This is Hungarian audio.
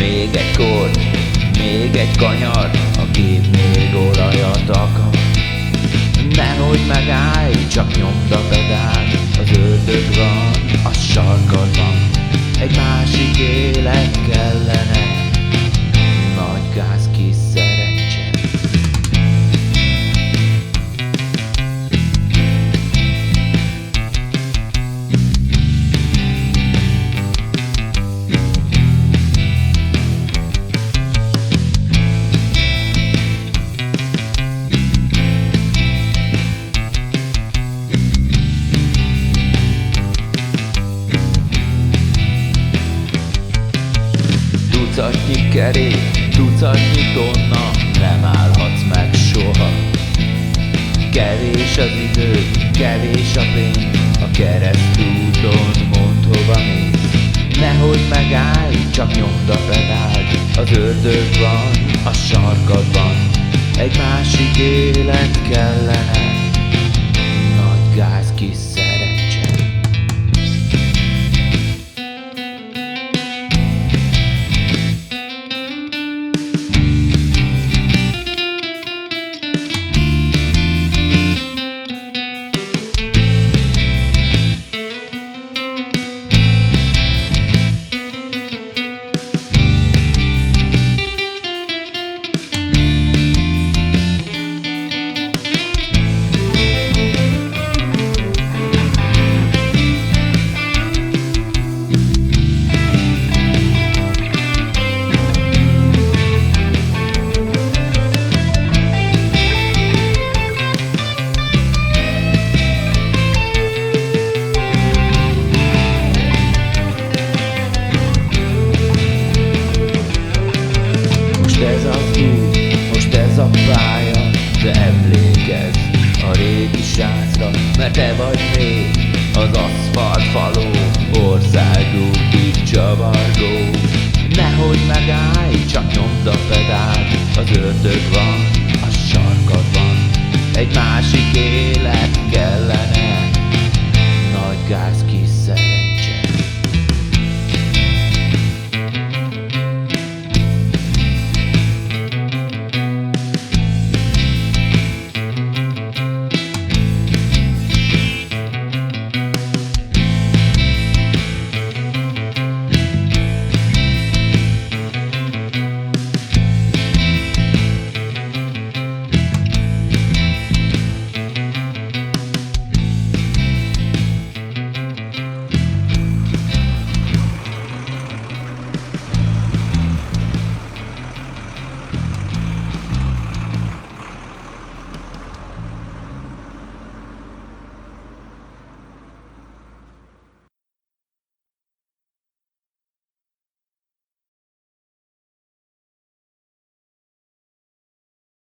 Még egy kord, még egy kanyar, a gép még olajat akar. Nehogy megállj, csak nyomd a pedált, az ördög van a sarkadban. Egy másik élet kellene, nagy gáz, kis szerencse. Tucatnyi kerék, tucatnyi tonna, nem állhatsz meg soha. Kevés az idő, kevés a pénz, a keresztúton mondd hova mész. Nehogy megállj, csak nyomd a pedált, az ördög van a sarkadban. Egy másik élet kellene, nagy gáz, kis szerencse. Ez az út, most ez a pálya, de emlékezz a régi srácra, mert te vagy még az aszfaltfaló, országútig csavargó. Nehogy megállj, csak nyomd a pedált, az ördög van a sarkadban. Egy másik élet kellene, nagy gáz,